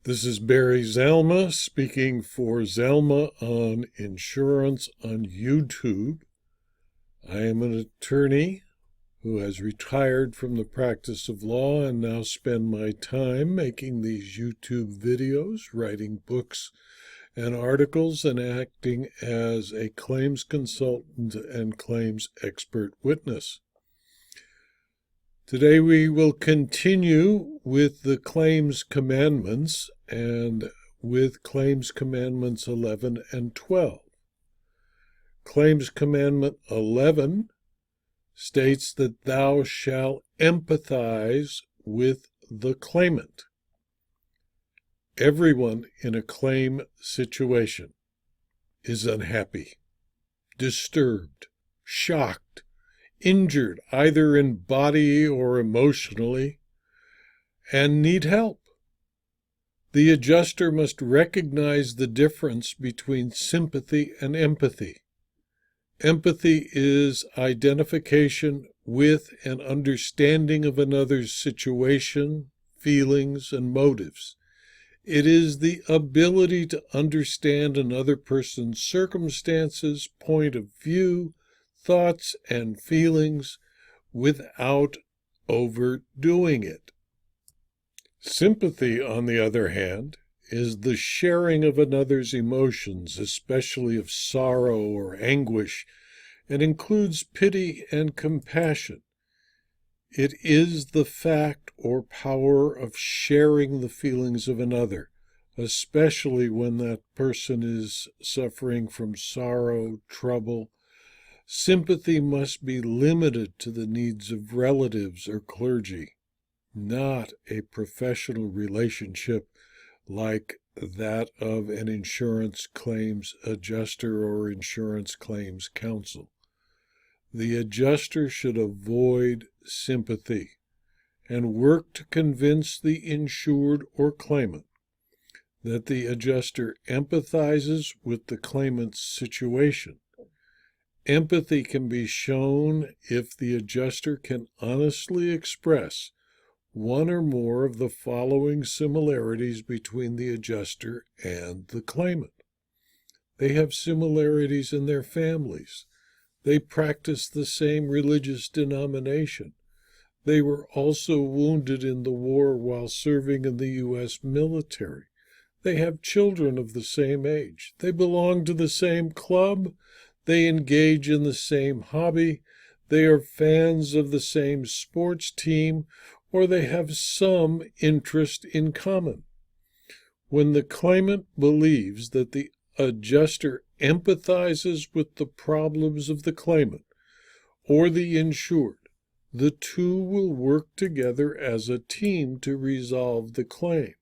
This is Barry Zalma speaking for Zalma on Insurance on YouTube. I am an attorney who has retired from the practice of law and now spend my time making these YouTube videos, writing books and articles, and acting as a claims consultant and claims expert witness. Today we will continue with the Claims Commandments and with Claims Commandments 11 and 12. Claims Commandment 11 states that thou shalt empathize with the claimant. Everyone in a claim situation is unhappy, disturbed, shocked, injured either in body or emotionally, and need help. The adjuster must recognize the difference between sympathy and empathy. Empathy is identification with and understanding of another's situation, feelings, and motives. It is the ability to understand another person's circumstances, point of view, thoughts, and feelings without overdoing it. Sympathy, on the other hand, is the sharing of another's emotions, especially of sorrow or anguish, and includes pity and compassion. It is the fact or power of sharing the feelings of another, especially when that person is suffering from sorrow, trouble. Sympathy must be limited to the needs of relatives or clergy, not a professional relationship like that of an insurance claims adjuster or insurance claims counsel. The adjuster should avoid sympathy and work to convince the insured or claimant that the adjuster empathizes with the claimant's situation. Empathy can be shown if the adjuster can honestly express one or more of the following similarities between the adjuster and the claimant. They have similarities in their families. They practice the same religious denomination. They were also wounded in the war while serving in the U.S. military. They have children of the same age. They belong to the same club. They engage in the same hobby. They are fans of the same sports team, or they have some interest in common. When the claimant believes that the adjuster empathizes with the problems of the claimant or the insured, the two will work together as a team to resolve the claim.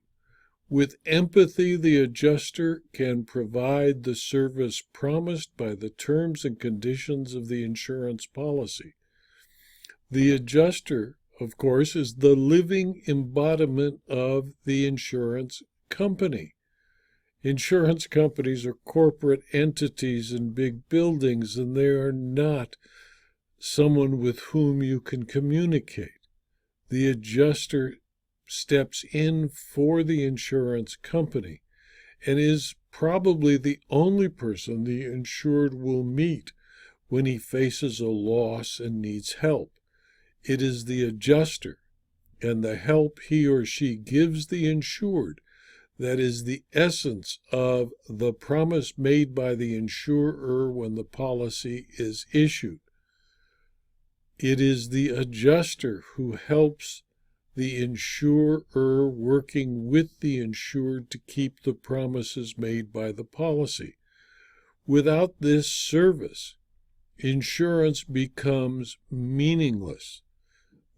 With empathy, the adjuster can provide the service promised by the terms and conditions of the insurance policy. The adjuster, of course, is the living embodiment of the insurance company. Insurance companies are corporate entities in big buildings, and they are not someone with whom you can communicate. The adjuster steps in for the insurance company and is probably the only person the insured will meet when he faces a loss and needs help. It is the adjuster and the help he or she gives the insured that is the essence of the promise made by the insurer when the policy is issued. It is the adjuster who helps the insurer working with the insured to keep the promises made by the policy. Without this service, insurance becomes meaningless.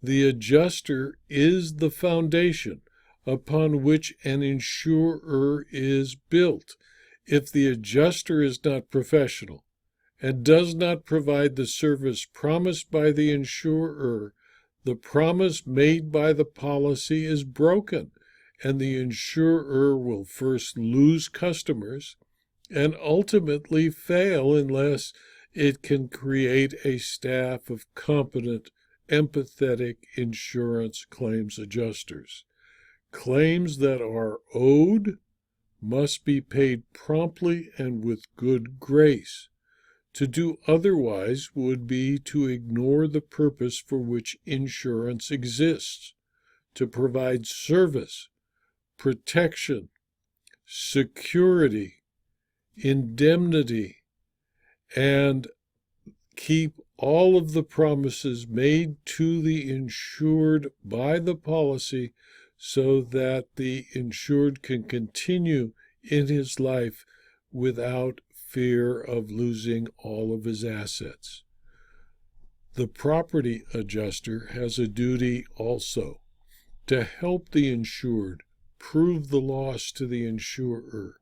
The adjuster is the foundation upon which an insurer is built. If the adjuster is not professional and does not provide the service promised by the insurer, the promise made by the policy is broken, and the insurer will first lose customers and ultimately fail unless it can create a staff of competent, empathetic insurance claims adjusters. Claims that are owed must be paid promptly and with good grace. To do otherwise would be to ignore the purpose for which insurance exists, to provide service, protection, security, indemnity, and keep all of the promises made to the insured by the policy so that the insured can continue in his life without fear of losing all of his assets. The property adjuster has a duty also to help the insured prove the loss to the insurer,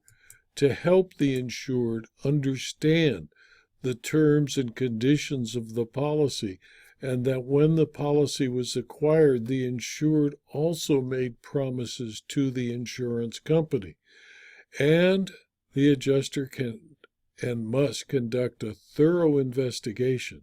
to help the insured understand the terms and conditions of the policy, and that when the policy was acquired, the insured also made promises to the insurance company. And the adjuster can and must conduct a thorough investigation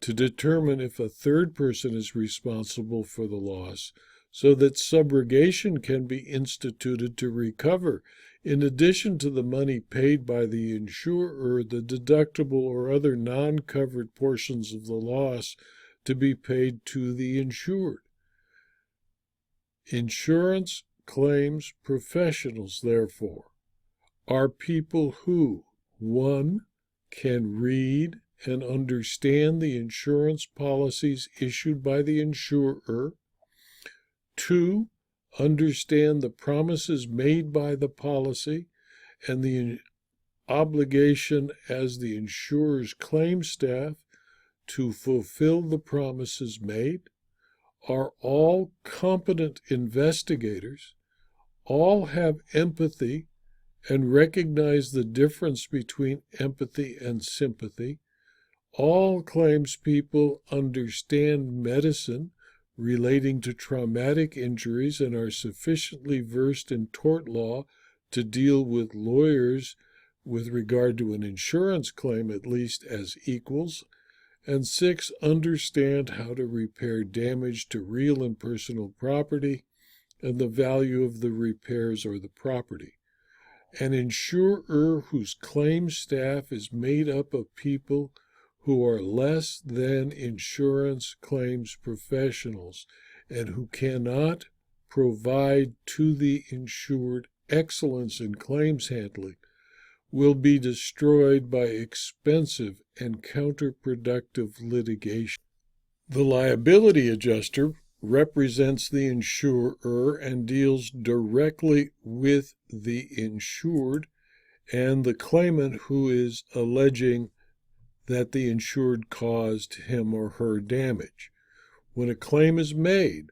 to determine if a third person is responsible for the loss, so that subrogation can be instituted to recover, in addition to the money paid by the insurer, the deductible or other non-covered portions of the loss to be paid to the insured. Insurance claims professionals, therefore, are people who, 1, can read and understand the insurance policies issued by the insurer, 2, understand the promises made by the policy and the obligation as the insurer's claim staff to fulfill the promises made, are all competent investigators, all have empathy and recognize the difference between empathy and sympathy, all claims people understand medicine relating to traumatic injuries and are sufficiently versed in tort law to deal with lawyers with regard to an insurance claim at least as equals, and 6, understand how to repair damage to real and personal property and the value of the repairs or the property. An insurer whose claim staff is made up of people who are less than insurance claims professionals and who cannot provide to the insured excellence in claims handling will be destroyed by expensive and counterproductive litigation. The liability adjuster represents the insurer and deals directly with the insured and the claimant who is alleging that the insured caused him or her damage. When a claim is made,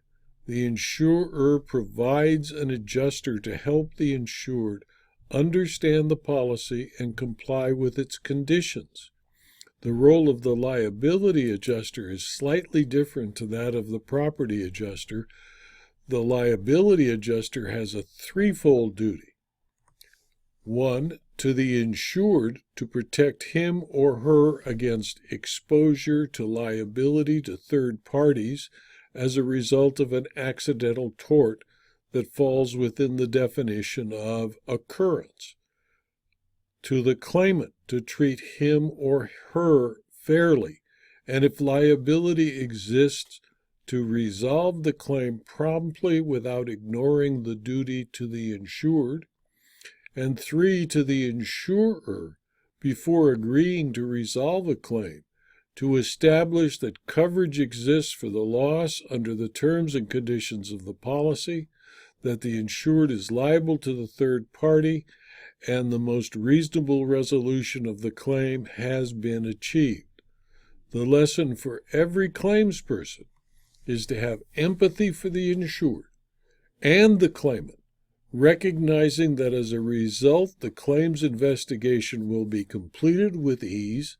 the insurer provides an adjuster to help the insured understand the policy and comply with its conditions. The role of the liability adjuster is slightly different to that of the property adjuster. The liability adjuster has a threefold duty. 1, to the insured to protect him or her against exposure to liability to third parties as a result of an accidental tort that falls within the definition of occurrence. To the claimant to treat him or her fairly, and if liability exists, to resolve the claim promptly without ignoring the duty to the insured. And 3, to the insurer, before agreeing to resolve a claim, to establish that coverage exists for the loss under the terms and conditions of the policy, that the insured is liable to the third party, and the most reasonable resolution of the claim has been achieved. The lesson for every claims person is to have empathy for the insured and the claimant, recognizing that as a result the claims investigation will be completed with ease,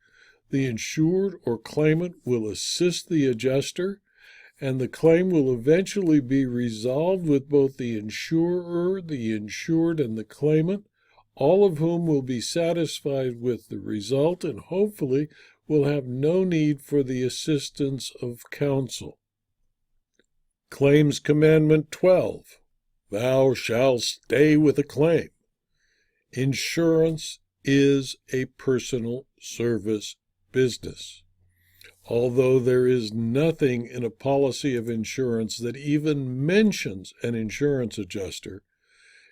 the insured or claimant will assist the adjuster, and the claim will eventually be resolved with both the insurer, the insured, and the claimant, all of whom will be satisfied with the result and hopefully will have no need for the assistance of counsel. Claims Commandment 12. thou shalt stay with a claim. Insurance is a personal service business. Although there is nothing in a policy of insurance that even mentions an insurance adjuster,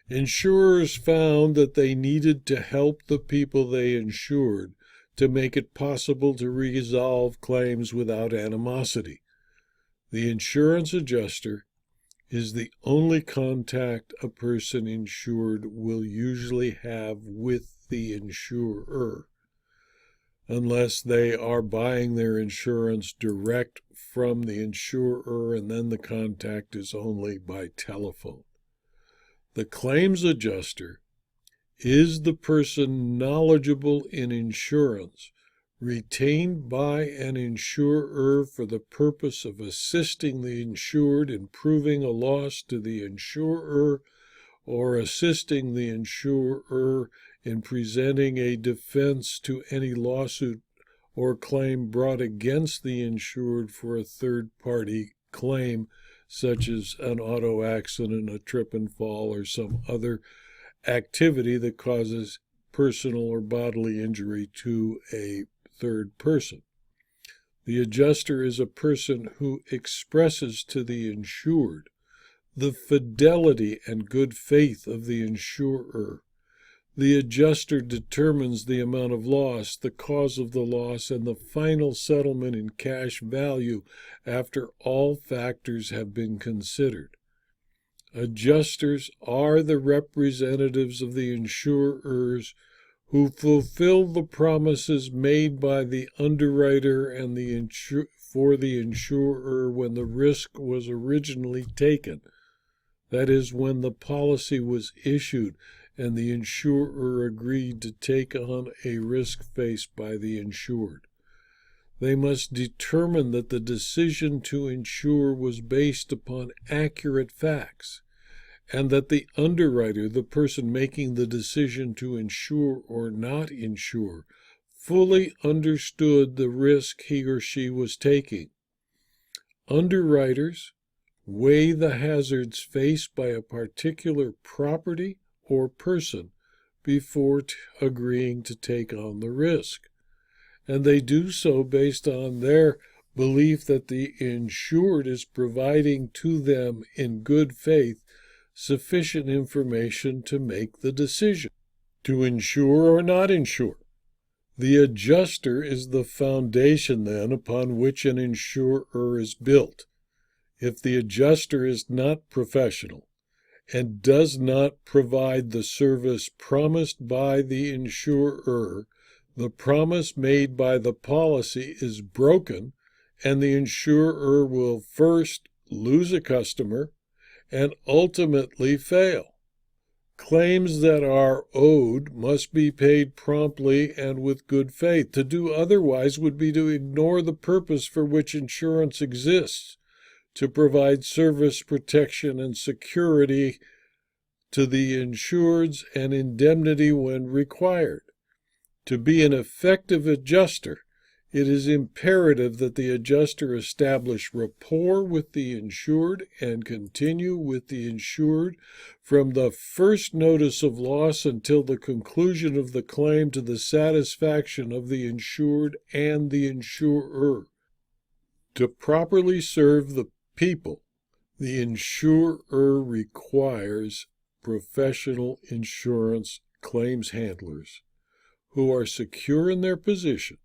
insurers found that they needed to help the people they insured to make it possible to resolve claims without animosity. The insurance adjuster is the only contact a person insured will usually have with the insurer, unless they are buying their insurance direct from the insurer, and then the contact is only by telephone. The claims adjuster is the person knowledgeable in insurance, retained by an insurer for the purpose of assisting the insured in proving a loss to the insurer, or assisting the insurer in presenting a defense to any lawsuit or claim brought against the insured for a third-party claim, such as an auto accident, a trip and fall, or some other activity that causes personal or bodily injury to a third person. The adjuster is a person who expresses to the insured the fidelity and good faith of the insurer. The adjuster determines the amount of loss, the cause of the loss, and the final settlement in cash value after all factors have been considered. Adjusters are the representatives of the insurers who fulfill the promises made by the underwriter and for the insurer when the risk was originally taken. That is, when the policy was issued and the insurer agreed to take on a risk faced by the insured. They must determine that the decision to insure was based upon accurate facts, and that the underwriter, the person making the decision to insure or not insure, fully understood the risk he or she was taking. Underwriters weigh the hazards faced by a particular property or person before agreeing to take on the risk, and they do so based on their belief that the insured is providing to them in good faith sufficient information to make the decision to insure or not insure. The adjuster is the foundation, then, upon which an insurer is built. If the adjuster is not professional and does not provide the service promised by the insurer, the promise made by the policy is broken, and the insurer will first lose a customer and ultimately fail. Claims that are owed must be paid promptly and with good faith. To do otherwise would be to ignore the purpose for which insurance exists, to provide service protection and security to the insureds and indemnity when required. To be an effective adjuster, it is imperative that the adjuster establish rapport with the insured and continue with the insured from the first notice of loss until the conclusion of the claim to the satisfaction of the insured and the insurer. To properly serve the people, the insurer requires professional insurance claims handlers who are secure in their position,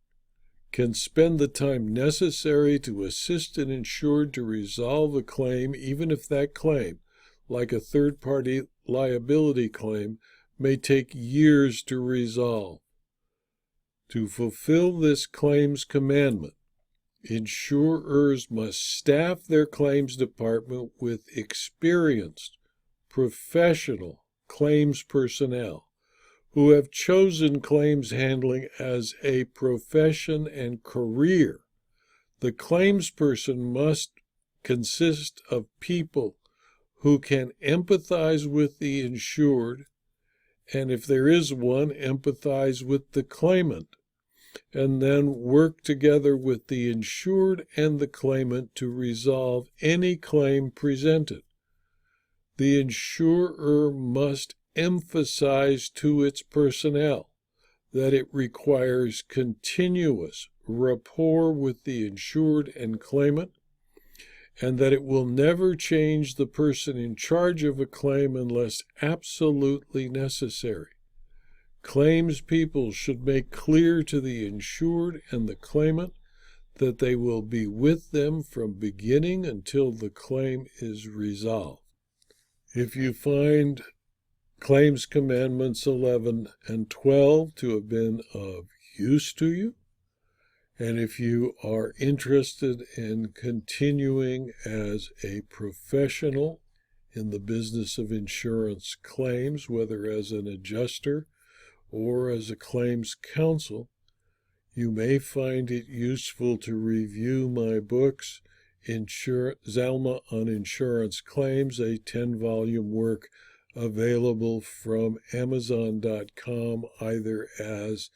can spend the time necessary to assist an insured to resolve a claim, even if that claim, like a third-party liability claim, may take years to resolve. To fulfill this claims commandment, insurers must staff their claims department with experienced, professional claims personnel who have chosen claims handling as a profession and career. The claims person must consist of people who can empathize with the insured, and if there is one, empathize with the claimant, and then work together with the insured and the claimant to resolve any claim presented. the insurer must emphasize to its personnel that it requires continuous rapport with the insured and claimant, and that it will never change the person in charge of a claim unless absolutely necessary. Claims people should make clear to the insured and the claimant that they will be with them from beginning until the claim is resolved. If you find Claims Commandments 11 and 12 to have been of use to you, and if you are interested in continuing as a professional in the business of insurance claims, whether as an adjuster or as a claims counsel, you may find it useful to review my books, Zalma on Insurance Claims, a 10-volume work available from Amazon.com either as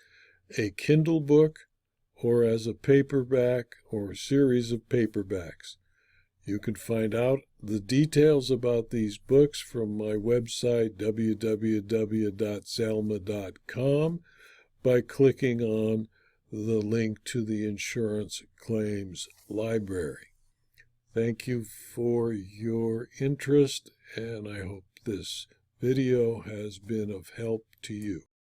a Kindle book or as a paperback or series of paperbacks. You can find out the details about these books from my website, www.zalma.com, by clicking on the link to the Insurance Claims Library. Thank you for your interest, and I hope this video has been of help to you.